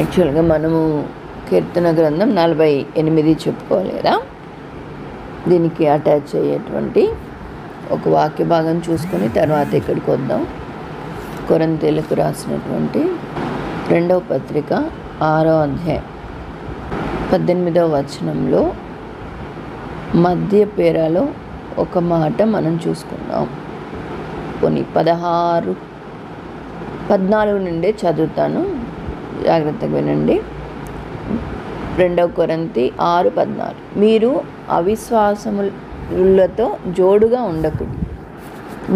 యాక్చువల్గా మనము కీర్తన గ్రంథం 48 చెప్పుకోవాలి కదా. దీనికి అటాచ్ అయ్యేటువంటి ఒక వాక్య భాగం చూసుకొని తర్వాత ఇక్కడికి వద్దాం. కొరింథీయులకు రాసినటువంటి 2వ పత్రిక 6వ అధ్యాయం 18వ వచనంలో మధ్య పేరాలో ఒక మాట మనం చూసుకుందాం. కొన్ని 14 నుండే చదువుతాను, జాగ్రత్తగా వినండి. 2 కొరింథీ 6:14. మీరు అవిశ్వాసములతో జోడుగా ఉండకూడదు.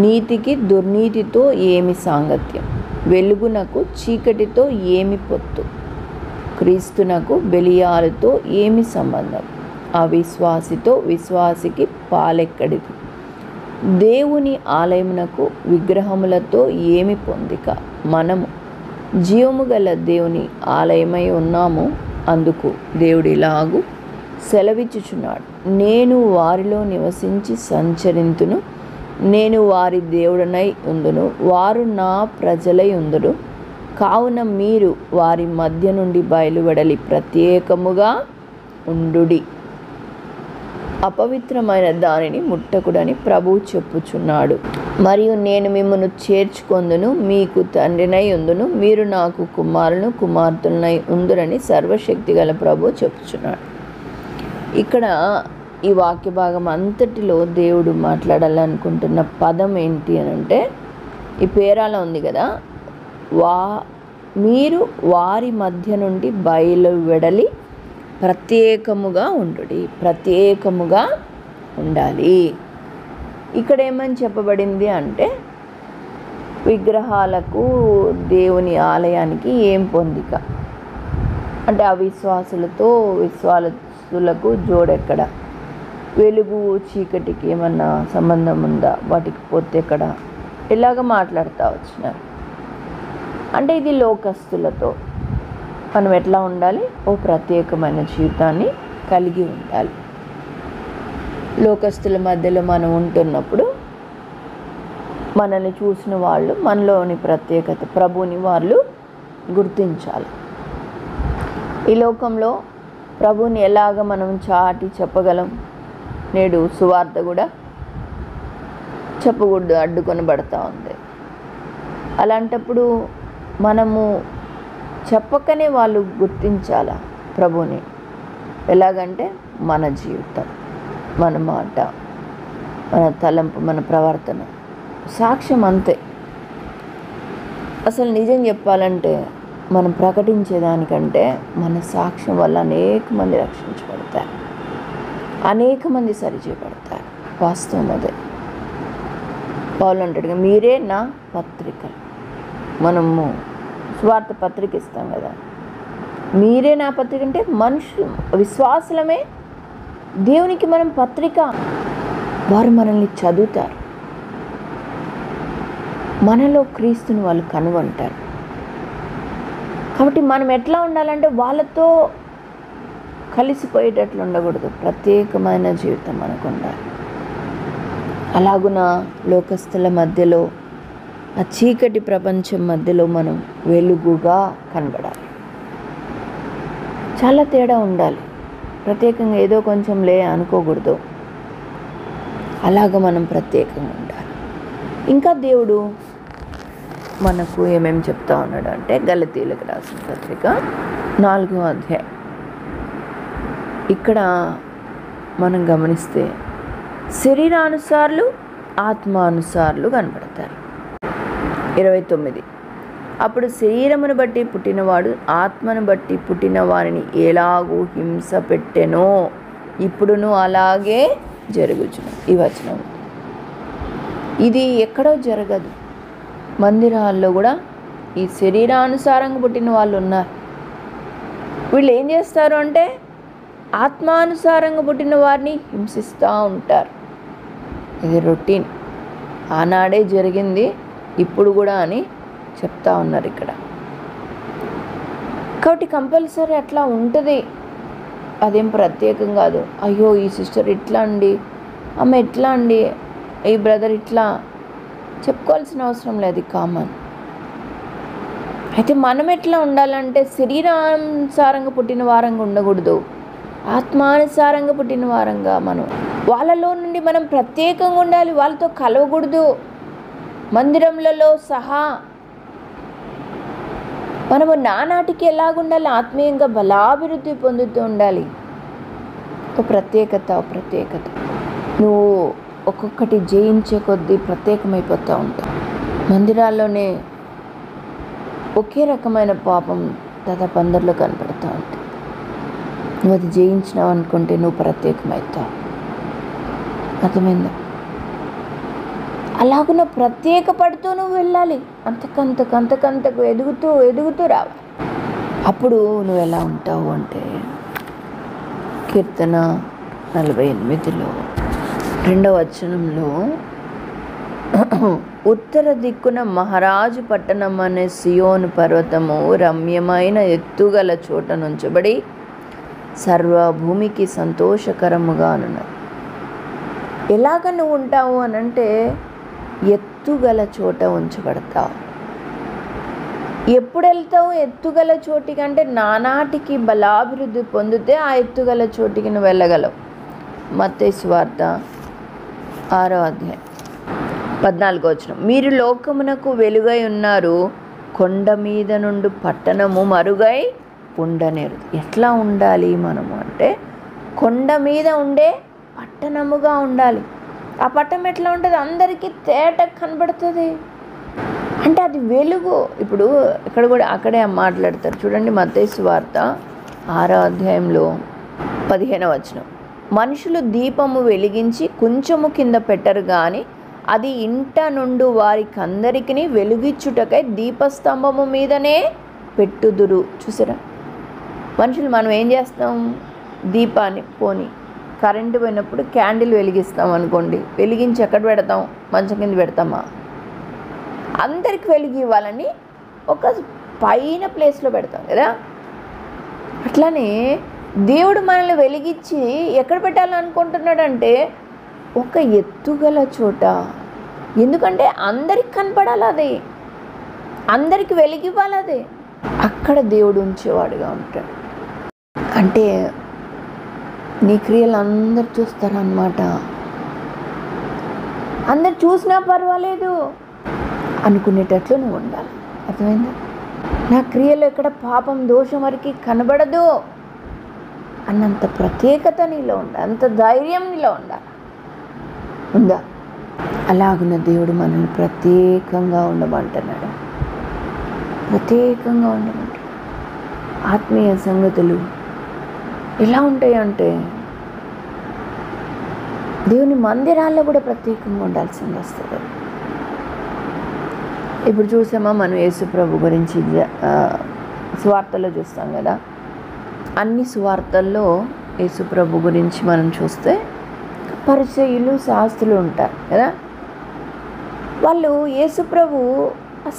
నీతికి దుర్నీతితో ఏమి సాంగత్యం? వెలుగునకు చీకటితో ఏమి పొత్తు? క్రీస్తునకు బెలియాలతో ఏమి సంబంధం? అవిశ్వాసితో విశ్వాసికి పాలెక్కడిది? దేవుని ఆలయమునకు విగ్రహములతో ఏమి పొందిక? మనము జీవము గల దేవుని ఆలయమై ఉన్నాము. అందుకు దేవుడు ఇలాగు సెలవిచ్చుచున్నాడు, నేను వారిలో నివసించి సంచరింతును, నేను వారి దేవుడనై ఉందును, వారు నా ప్రజలై ఉందురు. కావున మీరు వారి మధ్య నుండి బయలువెడలి ప్రత్యేకముగా ఉండుడి, అపవిత్రమైన దానిని ముట్టకుడని ప్రభువు చెప్పుచున్నాడు. మరియు నేను మిమ్మల్ని చేర్చుకొందును, మీకు తండ్రినై ఉందును, మీరు నాకు కుమారులను కుమార్తెలనై ఉందురని సర్వశక్తి గల ప్రభువు చెప్పుచున్నాడు. ఇక్కడ ఈ వాక్య భాగం అంతటిలో దేవుడు మాట్లాడాలనుకుంటున్న పదం ఏంటి అని అంటే, ఈ పేరాలో ఉంది కదా, మీరు వారి మధ్య నుండి బయలువెడలి ప్రత్యేకముగా ఉండుడి, ప్రత్యేకముగా ఉండాలి. ఇక్కడ ఏమని చెప్పబడింది అంటే, విగ్రహాలకు దేవుని ఆలయానికి ఏం పొందిక అంటే, అవిశ్వాసులతో విశ్వాసులకు జోడెక్కడ? వెలుగు చీకటికి ఏమన్నా సంబంధం ఉందా? వాటికి పొత్తు ఎక్కడ? ఇలాగ మాట్లాడుతూ వచ్చినారు. అంటే ఇది లోకస్తులతో మనం ఎట్లా ఉండాలి? ఓ ప్రత్యేకమైన జీవితాన్ని కలిగి ఉండాలి. లోకస్తుల మధ్యలో మనం ఉంటున్నప్పుడు మనల్ని చూసిన వాళ్ళు మనలోని ప్రత్యేకత ప్రభుని వాళ్ళు గుర్తించాలి. ఈ లోకంలో ప్రభుని ఎలాగ మనం చాటి చెప్పగలం? నేడు సువార్త కూడా చెప్పకూడదు, అడ్డుకొనబడతా ఉంది. అలాంటప్పుడు మనము చెప్పకనే వాళ్ళు గుర్తించాలా ప్రభుని. ఎలాగంటే మన జీవితం, మన మాట, మన తలంపు, మన ప్రవర్తన, సాక్ష్యం అంతే. అసలు నిజం చెప్పాలంటే మనం ప్రకటించేదానికంటే మన సాక్ష్యం వల్ల అనేక మంది రక్షించబడతారు, అనేక మంది సరిచేయబడతారు. వాస్తవం అదే. పౌలు అంటాడుగా, మీరే నా పత్రికలు. మనము స్వార్థ పత్రిక ఇస్తాం కదా, మీరే నా పత్రిక అంటే మనుషులు విశ్వాసులమే దేవునికి మనం పత్రిక. వారు మనల్ని చదువుతారు, మనలో క్రీస్తుని వాళ్ళు కనుగొంటారు. కాబట్టి మనం ఎట్లా ఉండాలంటే వాళ్ళతో కలిసిపోయేటట్లు ఉండకూడదు, ప్రత్యేకమైన జీవితం మనకు ఉండాలి. అలాగున లోకస్తుల మధ్యలో, ఆ చీకటి ప్రపంచం మధ్యలో మనం వెలుగుగా కనబడాలి. చాలా తేడా ఉండాలి. ప్రత్యేకంగా ఏదో కొంచెం అనుకోకూడదు. అలాగ మనం ప్రత్యేకంగా ఉండాలి. ఇంకా దేవుడు మనకు ఏమేమి చెప్తా ఉన్నాడు అంటే, గలతీయులకు రాసిన పత్రిక 4వ అధ్యాయం. ఇక్కడ మనం గమనిస్తే శరీరానుసారులు ఆత్మానుసారులు కనబడతారు. 29. అప్పుడు శరీరమును బట్టి పుట్టినవాడు ఆత్మను బట్టి పుట్టిన వారిని ఎలాగూ హింస పెట్టెనో ఇప్పుడును అలాగే జరుగుచును. ఈ వచనం ఇది ఎక్కడో జరగదు. మందిరాల్లో కూడా ఈ శరీరానుసారంగా పుట్టిన వాళ్ళు ఉన్నారు. వీళ్ళు ఏం చేస్తారు అంటే, ఆత్మానుసారంగా పుట్టిన వారిని హింసిస్తూ ఉంటారు. ఇది రొటీన్, ఆనాడే జరిగింది, ఇప్పుడు కూడా అని చెప్తా ఉన్నారు ఇక్కడ. కాబట్టి కంపల్సరీ అట్లా ఉంటుంది, అదేం ప్రత్యేకం కాదు. అయ్యో ఈ సిస్టర్ ఇట్లా అండి, అమ్మ ఎట్లా అండి, ఈ బ్రదర్ ఇట్లా చెప్పుకోవాల్సిన అవసరం లేదు. కామన్. అయితే మనం ఎట్లా ఉండాలంటే శరీరానుసారంగా పుట్టిన వారంగా ఉండకూడదు, ఆత్మానుసారంగా పుట్టిన వారంగా మనం వాళ్ళలో నుండి మనం ప్రత్యేకంగా ఉండాలి. వాళ్ళతో కలవకూడదు. మందిరములలో సహా మనము నానాటికి ఎలాగుండాలి? ఆత్మీయంగా బలాభివృద్ధి పొందుతూ ఉండాలి. ఒక ప్రత్యేకత నువ్వు ఒక్కొక్కటి జయించే కొద్దీ ప్రత్యేకమైపోతూ ఉంటావు. మందిరాల్లోనే ఒకే రకమైన పాపం దాదాపు అందరిలో కనపడుతూ ఉంటుంది. నువ్వు అది జయించినావు అనుకుంటే నువ్వు ప్రత్యేకమవుతావు. అర్థమైందా? అలాగున్న ప్రత్యేకపడుతూ నువ్వు వెళ్ళాలి. అంతకంతకు ఎదుగుతూ రావాలి. అప్పుడు నువ్వు ఎలా ఉంటావు అంటే కీర్తన 48లో 2వ వచనంలో ఉత్తర దిక్కున మహారాజు పట్టణం అనే సియోను పర్వతము రమ్యమైన ఎత్తుగల చోట నుంచబడి సర్వభూమికి సంతోషకరముగా అన్నది. ఎలాగ నువ్వు ఉంటావు అనంటే ఎత్తుగల చోట ఉంచబడతావు. ఎప్పుడు వెళ్తావు ఎత్తుగల చోటికి అంటే నానాటికి బలాభివృద్ధి పొందితే ఆ ఎత్తుగల చోటికి నువ్వు వెళ్ళగలవు. మత్తయి సువార్త 6వ అధ్యాయం 14వ వచనం, మీరు లోకమునకు వెలుగై ఉన్నారు, కొండ మీద నుండి పట్టణము మరుగై ఉండనేరు. ఎట్లా ఉండాలి మనము అంటే కొండ మీద ఉండే పట్టణముగా ఉండాలి. ఆ పట్టణం ఎట్లా ఉంటుంది? అందరికీ తేట కనబడుతుంది. అంటే అది వెలుగు. ఇప్పుడు ఇక్కడ కూడా అక్కడే మాట్లాడతారు చూడండి. మత్తయి సువార్త 6వ అధ్యాయంలో 15వ వచనం, మనుషులు దీపము వెలిగించి కొంచెము కింద పెట్టరు కానీ అది ఇంట నుండి వారికి అందరికీ వెలుగిచ్చుటకై దీపస్తంభము మీదనే పెట్టుదురు. చూసారా? మనుషులు మనం ఏం చేస్తాం? దీపాన్ని కరెంటు పోయినప్పుడు క్యాండిల్ వెలిగిస్తాం అనుకోండి, వెలిగించి ఎక్కడ పెడతాం? మంచం కింద పెడతామా? అందరికి వెలిగి ఇవ్వాలని ఒక పైన ప్లేస్లో పెడతాం కదా. అట్లానే దేవుడు మనల్ని వెలిగించి ఎక్కడ పెట్టాలనుకుంటున్నాడంటే ఒక ఎత్తుగల చోట. ఎందుకంటే అందరికి కనపడాలి, అది అందరికి వెలిగివ్వాలి, అది అక్కడ దేవుడు ఉంచేవాడుగా ఉంటాడు. అంటే నీ క్రియలు అందరు చూస్తారన్నమాట. అందరు చూసినా పర్వాలేదు అనుకునేటట్లు నువ్వు ఉండాలి. అర్థమైందా? నా క్రియలు ఎక్కడ పాపం దోషం వరకు కనబడదు అన్నంత ప్రత్యేకత నీలో ఉండాలి, అంత ధైర్యం నీలో ఉండాలి. ఉందా? అలాగున్న దేవుడు మనల్ని ప్రత్యేకంగా ఉండమంటున్నాడు. ఆత్మీయ సంగతులు ఎలా ఉంటాయి అంటే దేవుని మందిరాల్లో కూడా ప్రత్యేకంగా ఉండాల్సింది వస్తుంది. ఇప్పుడు చూసామా మనం యేసు ప్రభు గురించి సువార్తల్లో చూస్తాం కదా. అన్ని సువార్తల్లో యేసు ప్రభు గురించి మనం చూస్తే పరిచయులు శాస్త్రులు ఉంటారు కదా. వాళ్ళు యేసు ప్రభు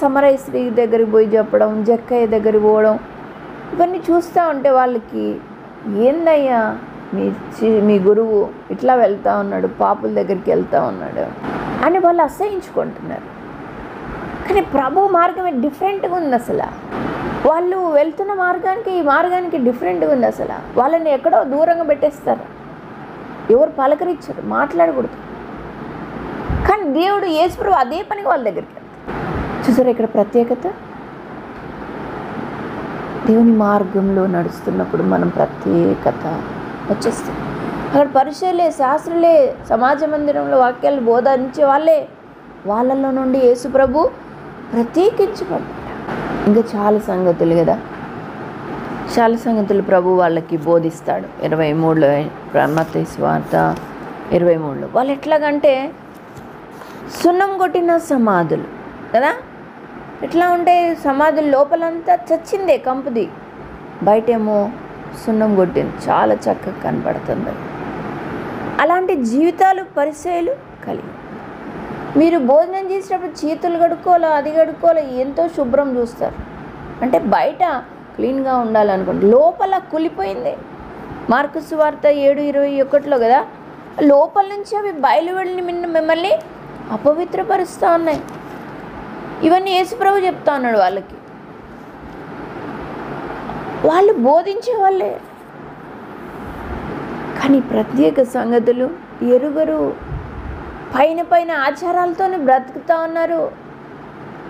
సమరయ స్త్రీ దగ్గరికి పోయి చెప్పడం, జక్కయ్య దగ్గరికి పోవడం, ఇవన్నీ చూస్తూ ఉంటే వాళ్ళకి ఏందయ్యా మీ గురువు ఇట్లా వెళ్తూ ఉన్నాడు, పాపుల దగ్గరికి వెళ్తూ ఉన్నాడు అని వాళ్ళు అసహించుకుంటున్నారు. కానీ ప్రభు మార్గమే డిఫరెంట్గా ఉంది. అసలు వాళ్ళు వెళ్తున్న మార్గానికి ఈ మార్గానికి డిఫరెంట్గా ఉంది. అసలు వాళ్ళని ఎక్కడో దూరంగా పెట్టేస్తారు, ఎవరు పలకరించారు, మాట్లాడకూడదు. కానీ దేవుడు యేసుప్రభు అదే పనికి వాళ్ళ దగ్గరికి వెళ్తారు. చూసారా ఇక్కడ ప్రత్యేకత? దేవుని మార్గంలో నడుస్తున్నప్పుడు మనం ప్రత్యేకత వచ్చేస్తుంది. అక్కడ పరిచయులే, శాస్త్రులే, సమాజ మందిరంలో వాక్యాలు బోధించే వాళ్ళలో నుండి యేసు ప్రభు ప్రత్యేకించబడ్డాడు. ఇంకా చాలా సంగతులు కదా, చాలా సంగతులు ప్రభు వాళ్ళకి బోధిస్తాడు. 23లో మత్తయి సువార్త 23లో వాళ్ళు ఎట్లాగంటే సున్నం కొట్టిన సమాధులు కదా. ఎట్లా ఉంటే సమాధుల లోపలంతా చచ్చిందే, కంపుది, బయటేమో సున్నం కొట్టింది, చాలా చక్కగా కనపడుతుంది. అలాంటి జీవితాలు పరిచయాలు కలిగి మీరు భోజనం చేసేటప్పుడు చేతులు కడుక్కోవాలో అది కడుక్కోవాలో ఎంతో శుభ్రం చూస్తారు. అంటే బయట క్లీన్గా ఉండాలనుకోండి, లోపల కులిపోయింది. మార్కు సువార్త 7:21లో కదా, లోపల నుంచి అవి బయలు వెళ్ళి మిమ్మల్ని అపవిత్రపరుస్తూ ఉన్నాయి. ఇవన్నీ యేసుప్రభు చెప్తా ఉన్నాడు వాళ్ళకి. వాళ్ళు బోధించే వాళ్ళే, కానీ ప్రత్యేక సంగతులు ఎరుగరు. పైన పైన ఆచారాలతోనే బ్రతుకుతూ ఉన్నారు.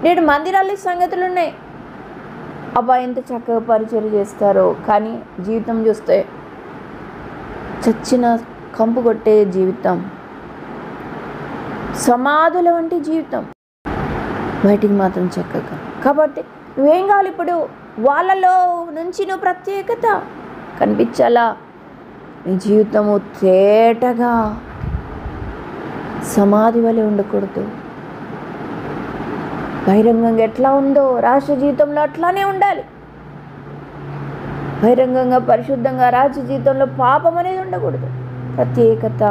నేడు మందిరాల సంగతులు ఉన్నాయి. అబ్బా ఎంత చక్కగా పరిచయం చేస్తారో, కానీ జీవితం చూస్తే చచ్చిన కంపు కొట్టే జీవితం, సమాధుల వంటి జీవితం. బయటికి మాత్రం చక్కగా. కాబట్టి నువ్వేం కావాలి? ఇప్పుడు వాళ్ళలో నుంచి నువ్వు ప్రత్యేకత కనిపించాలా. నీ జీవితము తేటగా సమాధి వలె ఉండకూడదు. బహిరంగంగా ఎట్లా ఉందో రహస్య జీవితంలో అట్లానే ఉండాలి. బహిరంగంగా పరిశుద్ధంగా రహస్య జీవితంలో పాపం అనేది ఉండకూడదు. ప్రత్యేకత.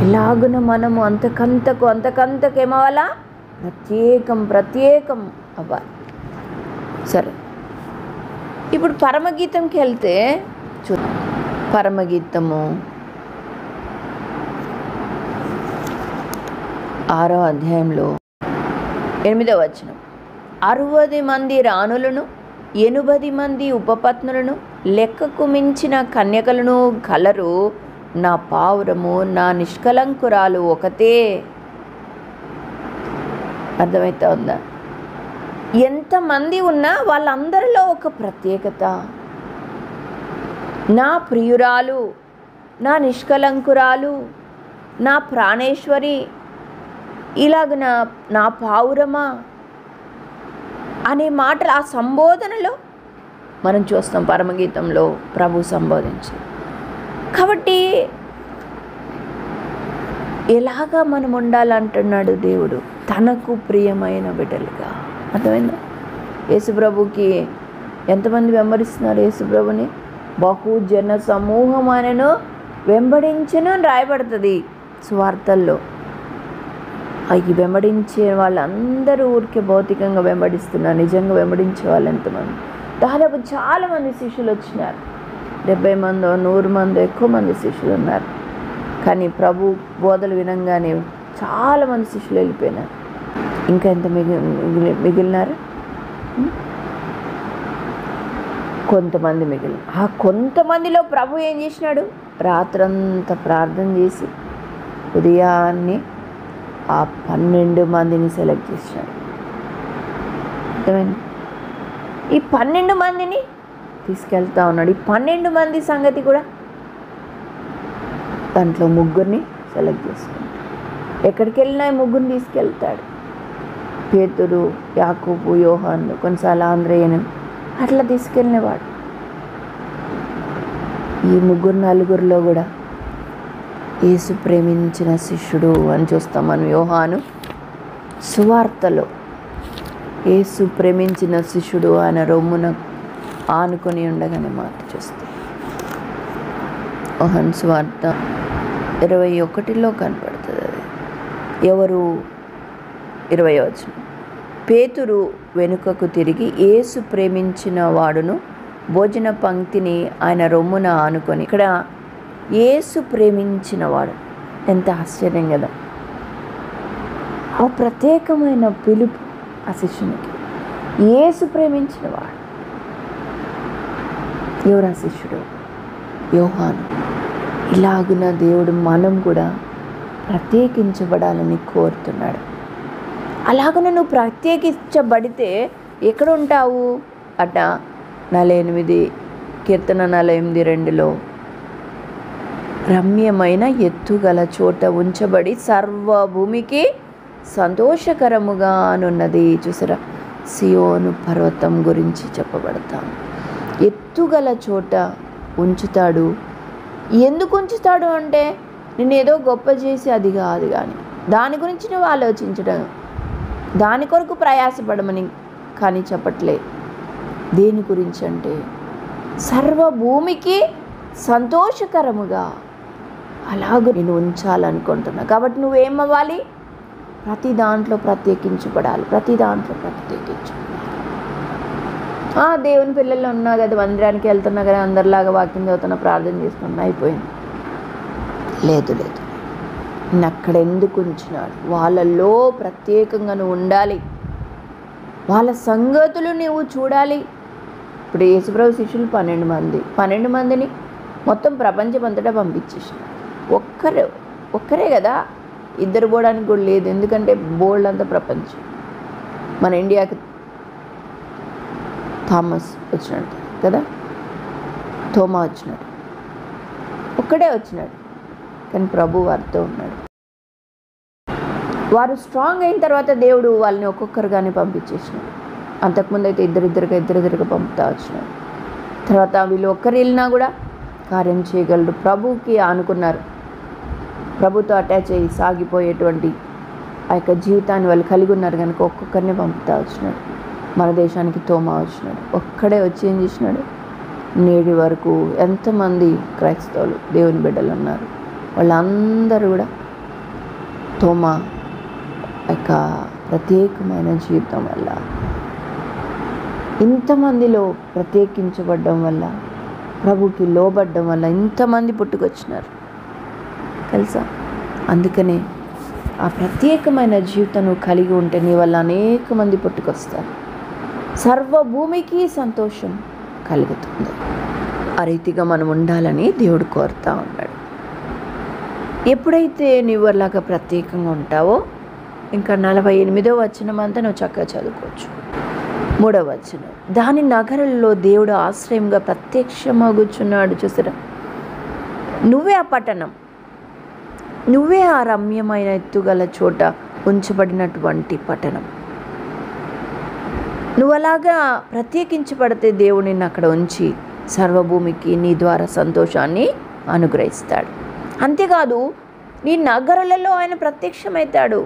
ఎలాగున మనము అంతకంతకు ఏమవ్వాలా? ప్రత్యేకం అవ్వాలి. సరే, ఇప్పుడు పరమగీతంకి వెళ్తే పరమగీతము 6వ అధ్యాయంలో 8వ వచనం. 60 మంది రాణులను 80 మంది ఉపపత్నులను లెక్కకు మించిన కన్యకలను కలరు. నా పావురము నా నిష్కలంకురాలు ఒకతే. అర్థమవుతా ఉందా? ఎంతమంది ఉన్నా వాళ్ళందరిలో ఒక ప్రత్యేకత. నా ప్రియురాలు, నా నిష్కలంకురాలు, నా ప్రాణేశ్వరి, ఇలాగ నా పావురమా అనే మాటలు ఆ సంబోధనలో మనం చూస్తాం. పరమగీతంలో ప్రభు సంబోధించి. కాబట్టి ఎలాగా మనం ఉండాలంటున్నాడు దేవుడు? తనకు ప్రియమైన బిడ్డలుగా. అర్థమైందా? యేసుప్రభుకి ఎంతమంది వెంబడిస్తున్నారు? యేసుప్రభుని బహుజన సమూహం ఆయనను వెంబడించను అని రాయబడుతుంది సువార్తల్లో. అవి వెంబడించే వాళ్ళందరూ ఊరికే భౌతికంగా వెంబడిస్తున్నారు. నిజంగా వెంబడించే వాళ్ళు ఎంతమంది? దాదాపు చాలామంది శిష్యులు వచ్చినారు. 70 మందో 100 మందో ఎక్కువ మంది శిష్యులు ఉన్నారు. కానీ ప్రభు బోధలు వినంగానే చాలామంది శిష్యులు వెళ్ళిపోయినారు. ఇంకా ఎంత మిగిలినారు? కొంతమంది మిగిలిన. ఆ కొంతమందిలో ప్రభు ఏం చేసినాడు? రాత్రంతా ప్రార్థన చేసి ఉదయాన్నే ఆ 12 మందిని సెలెక్ట్ చేసినాడు. అర్థమైంది? ఈ 12 మందిని తీసుకెళ్తా ఉన్నాడు. ఈ 12 మంది సంగతి కూడా దాంట్లో 3 సెలెక్ట్ చేసుకుంటాడు. ఎక్కడికి వెళ్ళినా 3 తీసుకెళ్తాడు. పేతురు, యాకోబు, యోహాను, కొన్నిసార్లు ఆంద్రేయను అట్లా తీసుకెళ్ళినవాడు. ఈ 3-4 కూడా యేసు ప్రేమించిన శిష్యుడు అని చూస్తాం మనం. యోహాను సువార్తలో యేసు ప్రేమించిన శిష్యుడు ఆయన రొమ్మున ఆనుకొని ఉండగానే మాట చూస్తాం. యోహాను సువార్త 21లో కనపడుతుంది అది. ఎవరు? 20వ వచనం. పేతురు వెనుకకు తిరిగి యేసు ప్రేమించిన వాడును భోజన పంక్తిని ఆయన రొమ్మున ఆనుకొని. ఇక్కడ యేసు ప్రేమించిన వాడు, ఎంత ఆశ్చర్యం కదా! ఆ ప్రత్యేకమైన పిలుపు ఆ శిష్యునికి. యేసు ప్రేమించిన వాడు. ఎవరు ఆ శిష్యుడు? యోహాను. ఇలాగున దేవుడు మనం కూడా ప్రత్యేకించబడాలని కోరుతున్నాడు. అలాగనే నువ్వు ప్రత్యేకించబడితే ఎక్కడ ఉంటావు అట? 48 కీర్తన 48:2లో రమ్యమైన ఎత్తుగల చోట ఉంచబడి సర్వభూమికి సంతోషకరముగా అనున్నది. చూసారా? సియోను పర్వతం గురించి చెప్పబడతాం. ఎత్తుగల చోట ఉంచుతాడు. ఎందుకు ఉంచుతాడు అంటే నేను ఏదో గొప్ప చేసి అది కాదు, కానీ దాని గురించి నువ్వు ఆలోచించడం, దాని కొరకు ప్రయాసపడమని కానీ చెప్పట్లే. దేని గురించి అంటే సర్వభూమికి సంతోషకరముగా అలాగ నేను ఉంచాలనుకుంటున్నా. కాబట్టి నువ్వేమవ్వాలి? ప్రతి దాంట్లో ప్రత్యేకించబడాలి. ప్రతి దాంట్లో ప్రత్యేకించబడాలి. దేవుని పిల్లలు ఉన్నా కదా, మందిరానికి వెళ్తున్నా కదా, అందరిలాగా వాక్యం చదువుతున్నా, ప్రార్థన చేస్తున్నా, అయిపోయింది. లేదు, నేను అక్కడ ఎందుకు ఉంచినాడు? వాళ్ళలో ప్రత్యేకంగా నువ్వు ఉండాలి. వాళ్ళ సంగతులు నువ్వు చూడాలి. ఇప్పుడు యేసుప్రభు శిష్యులు 12 మందిని మొత్తం ప్రపంచమంతటా పంపించేసిన. ఒక్కరే కదా, ఇద్దరు పోవడానికి కూడా లేదు. ఎందుకంటే బోల్డ్ అంతా ప్రపంచం. మన ఇండియాకి థామస్ వచ్చినట్టు కదా, తోమా వచ్చినాడు, ఒక్కడే వచ్చినాడు. కానీ ప్రభు వారితో ఉన్నాడు. వారు స్ట్రాంగ్ అయిన తర్వాత దేవుడు వాళ్ళని ఒక్కొక్కరుగానే పంపించేసినాడు. అంతకుముందు అయితే ఇద్దరిద్దరుగా పంపుతా వచ్చినాడు. తర్వాత వీళ్ళు ఒక్కరు వెళ్ళినా కూడా కార్యం చేయగలరు. ప్రభువుకి ఆనుకున్నారు. ప్రభుతో అటాచ్ అయ్యి సాగిపోయేటువంటి ఆ యొక్క జీవితాన్ని వాళ్ళు కలిగి ఉన్నారు కనుక ఒక్కొక్కరిని పంపుతా వచ్చినాడు. మన దేశానికి తోమా వచ్చినాడు. ఒక్కడే వచ్చి ఏం చేసినాడు? నేటి వరకు ఎంతమంది క్రైస్తవులు దేవుని బిడ్డలు ఉన్నారు. వాళ్ళందరూ కూడా తోమా యొక్క ప్రత్యేకమైన జీవితం వల్ల, ఇంతమందిలో ప్రత్యేకించబడడం వల్ల, ప్రభుకి లోబడ్డం వల్ల ఇంతమంది పుట్టుకొచ్చినారు తెలుసా. అందుకనే ఆ ప్రత్యేకమైన జీవితం కలిగి ఉంటే నీ వల్ల అనేక మంది పుట్టుకొస్తారు. సర్వభూమికి సంతోషం కలుగుతుంది. ఆ రీతిగా మనం ఉండాలని దేవుడు కోరుతా ఉన్నాడు. ఎప్పుడైతే నువ్వు అలాగా ప్రత్యేకంగా ఉంటావో, ఇంకా 48వ వచనం అంతా నువ్వు చక్కగా చదువుకోవచ్చు. 3వ వచనం, దాని నగరంలో దేవుడు ఆశ్రయంగా ప్రత్యక్షమగుచున్నాడు. చూసారా, నువ్వే ఆ పట్టణం, నువ్వే ఆ రమ్యమైన ఎత్తుగల చోట ఉంచబడినటువంటి పట్టణం. నువ్వు అలాగా ప్రత్యేకించబడితే దేవుడు నిన్ను అక్కడ ఉంచి సర్వభూమికి నీ ద్వారా సంతోషాన్ని అనుగ్రహిస్తాడు. అంతేకాదు, నీ నగరాలలో ఆయన ప్రత్యక్షమవుతాడు.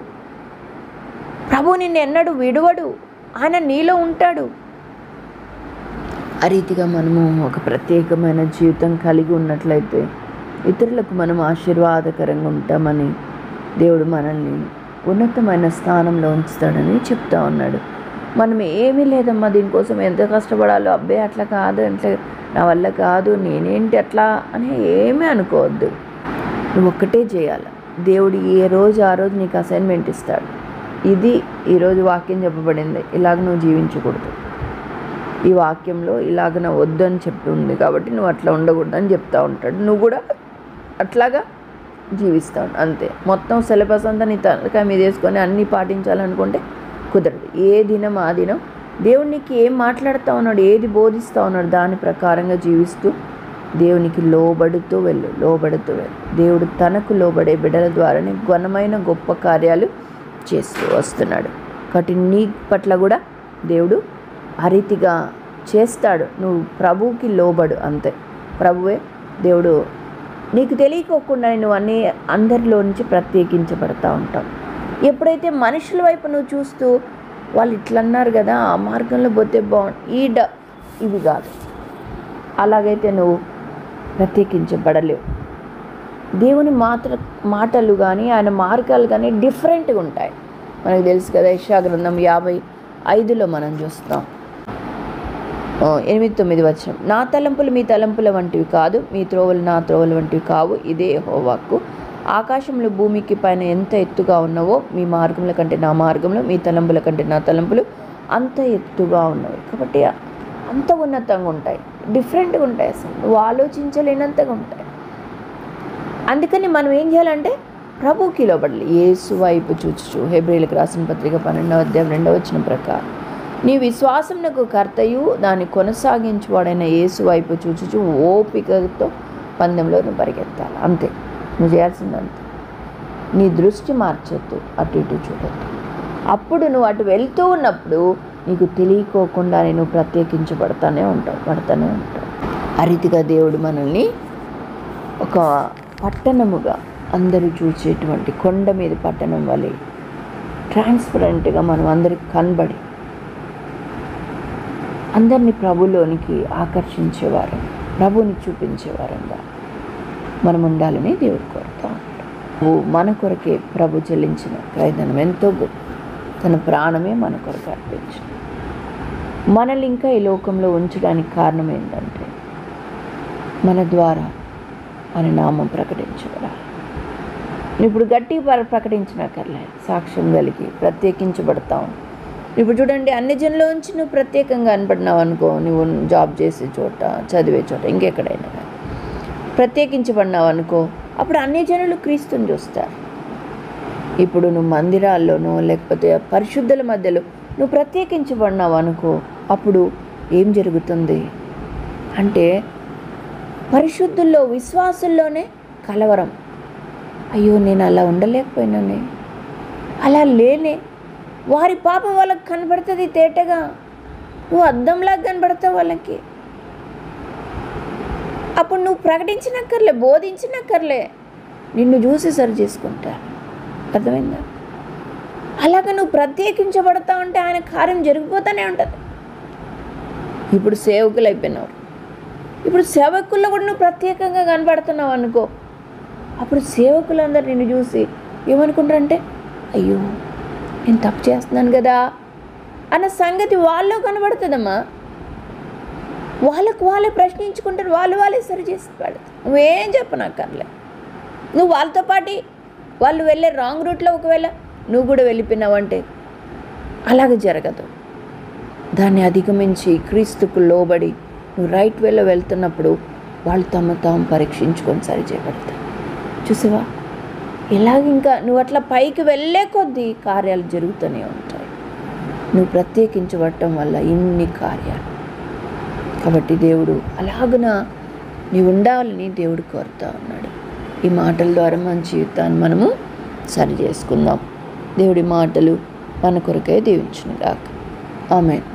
ప్రభు నిన్ను ఎన్నడూ విడువడు, ఆయన నీలో ఉంటాడు. ఆ రీతిగా మనము ఒక ప్రత్యేకమైన జీవితం కలిగి ఉన్నట్లయితే ఇతరులకు మనం ఆశీర్వాదకరంగా ఉంటామని దేవుడు మనల్ని ఉన్నతమైన స్థానంలో ఉంచుతాడని చెప్తా ఉన్నాడు. మనం ఏమీ లేదమ్మా, దీనికోసం ఎంత కష్టపడాలో, అబ్బే అట్లా కాదు, అట్లా నా వల్ల కాదు, నేనేంటి అట్లా అని ఏమీ అనుకోవద్దు. నువ్వు ఒక్కటే చేయాలి. దేవుడు ఏ రోజు ఆ రోజు నీకు అసైన్మెంట్ ఇస్తాడు. ఇది ఈరోజు వాక్యం చెప్పబడింది, ఇలాగ నువ్వు జీవించకూడదు, ఈ వాక్యంలో ఇలాగ నా వద్దు అని చెప్పి ఉంది కాబట్టి నువ్వు అట్లా ఉండకూడదు అని చెప్తా ఉంటాడు. నువ్వు కూడా అట్లాగా జీవిస్తావు అంతే. మొత్తం సిలబస్ అంతా నీ తలకాయ మీద వేసుకొని అన్నీ పాటించాలనుకుంటే కుదరదు. ఏ దినం ఆ దినం దేవుడు నీకు ఏం మాట్లాడుతూ ఉన్నాడు, ఏది బోధిస్తూ ఉన్నాడు, దాని ప్రకారంగా జీవిస్తూ దేవునికి లోబడుతూ వెళ్ళు. దేవుడు తనకు లోబడే బిడ్డల ద్వారానే ఘనమైన గొప్ప కార్యాలు చేస్తూ వస్తున్నాడు. కాబట్టి నీ పట్ల కూడా దేవుడు ఆ రీతిగా చేస్తాడు. నువ్వు ప్రభువుకి లోబడు అంతే. ప్రభువే దేవుడు. నీకు తెలియకోకుండా నువ్వు అందరిలో నుంచి ప్రత్యేకించబడతా ఉంటావు. ఎప్పుడైతే మనుషుల వైపు నువ్వు చూస్తూ వాళ్ళు ఇట్లన్నారు కదా, ఆ మార్గంలో పోతే బాగుంది, ఇవి కాదు, అలాగైతే నువ్వు ప్రత్యేకించబడలేవు. దేవుని మాటలు కానీ ఆయన మార్గాలు కానీ డిఫరెంట్గా ఉంటాయి. మనకు తెలుసు కదా, యెషయా గ్రంథం 55లో మనం చూస్తాం. 8-9 వచనం, నా తలంపులు మీ తలంపుల వంటివి కాదు, మీ త్రోవలు నా త్రోవల వంటివి కావు, ఇదే యెహోవాకు. ఆకాశంలో భూమికి పైన ఎంత ఎత్తుగా ఉన్నవో మీ మార్గముల కంటే నా మార్గంలో, మీ తలంపుల కంటే నా తలంపులు అంత ఎత్తుగా ఉన్నవి. కాబట్టి అంత ఉన్నతంగా ఉంటాయి, డిఫరెంట్గా ఉంటాయి, అసలు నువ్వు ఆలోచించలేనంతగా ఉంటాయి. అందుకని మనం ఏం చేయాలంటే ప్రభువుకి లోబడాలి. యేసు వైపు చూచుచు, హెబ్రీయులకు రాసిన పత్రిక 12వ అధ్యాయం 2వ వచనం ప్రకారం, నీ విశ్వాసమునకు కర్తయు దాన్ని కొనసాగించువాడైన యేసు వైపు చూచుచు ఓపికతో పందెంలో నువ్వు పరిగెత్తాలి. అంతే నువ్వు చేయాల్సిందంతే. నీ దృష్టి మార్చొద్దు, అటు ఇటు చూడొద్దు. అప్పుడు నువ్వు అటు వెళ్తూ ఉన్నప్పుడు నీకు తెలియకోకుండా నువ్వు ప్రత్యేకించబడతానే ఉంటావు. ఆ రీతిగా దేవుడు మనల్ని ఒక పట్టణముగా, అందరూ చూసేటువంటి కొండ మీద పట్టణం వలె ట్రాన్స్పరెంట్గా మనం అందరికి కనబడి అందరినీ ప్రభులోనికి ఆకర్షించేవారు, ప్రభుని చూపించేవారంగా మనం ఉండాలని దేవుడు కోరుతా ఉంటాడు. మన కొరకే ప్రభు చెల్లించిన క్రయధనం ఎంతో గొప్ప, తన ప్రాణమే మన కొరకు అర్పించిన. మనల్ని ఇంకా ఈ లోకంలో ఉంచడానికి కారణం ఏంటంటే మన ద్వారా మన నామం ప్రకటించబడాలి. ఇప్పుడు గట్టి ప్రకటించినక్కర్లే, సాక్ష్యం కలిగి ప్రత్యేకించబడతాం. ఇప్పుడు చూడండి, అన్ని జనులోంచి నువ్వు ప్రత్యేకంగా కనపడినావు అనుకో, నువ్వు జాబ్ చేసే చోట, చదివే చోట, ఇంకెక్కడైనా కానీ ప్రత్యేకించబడినావు అనుకో, అప్పుడు అన్ని జనులు క్రీస్తుని చూస్తారు. ఇప్పుడు నువ్వు మందిరాల్లోనో లేకపోతే పరిశుద్ధుల మధ్యలో నువ్వు ప్రత్యేకించబడినావు అనుకో, అప్పుడు ఏం జరుగుతుంది అంటే పరిశుద్ధుల్లో, విశ్వాసుల్లోనే కలవరం. అయ్యో, నేను అలా ఉండలేకపోయినానే, అలా లేనే. వారి పాపం వాళ్ళకి కనబడుతుంది తేటగా. నువ్వు అద్దంలాగా కనబడతావు వాళ్ళకి. అప్పుడు నువ్వు ప్రకటించినక్కర్లే, బోధించినక్కర్లే, నిన్ను చూసి సరి చేసుకుంటారు. అర్థమైందా? అలాగ నువ్వు ప్రత్యేకించబడతా ఉంటే ఆయన కార్యం జరిగిపోతూనే ఉంటుంది. ఇప్పుడు సేవకులు అయిపోయినావు. ఇప్పుడు సేవకుల్లో కూడా నువ్వు ప్రత్యేకంగా కనబడుతున్నావు అనుకో, అప్పుడు సేవకులందరూ నిన్ను చూసి ఏమనుకుంటారంటే, అయ్యో నేను తప్పు చేస్తున్నాను కదా అన్న సంగతి వాళ్ళలో కనబడుతుందమ్మా. వాళ్ళకు వాళ్ళే ప్రశ్నించుకుంటారు, వాళ్ళే సరి చేసి పెడతారు. నువ్వేం చెప్పనక్కర్లే. నువ్వు వాళ్ళతో పాటు వాళ్ళు వెళ్ళే రాంగ్ రూట్లో ఒకవేళ నువ్వు కూడా వెళ్ళిపోయినావంటే అలాగే జరగదు. దాన్ని అధిగమించి క్రీస్తుకు లోబడి నువ్వు రైట్ వేలో వెళ్తున్నప్పుడు వాళ్ళు తాము పరీక్షించుకొని సరి చేయబడతారు. చూసావా? ఇలాగ ఇంకా నువ్వు అట్లా పైకి వెళ్ళే కొద్దీ కార్యాలు జరుగుతూనే ఉంటాయి. నువ్వు ప్రత్యేకించబడటం వల్ల ఇన్ని కార్యాలు. కాబట్టి దేవుడు అలాగున నీవు ఉండాలని దేవుడు కోరుతా ఉన్నాడు. ఈ మాటల ద్వారా మన జీవితాన్ని మనము సరి చేసుకుందాం. దేవుడి మాటలు మన కొరకే దీవించును గాక. ఆమేన్.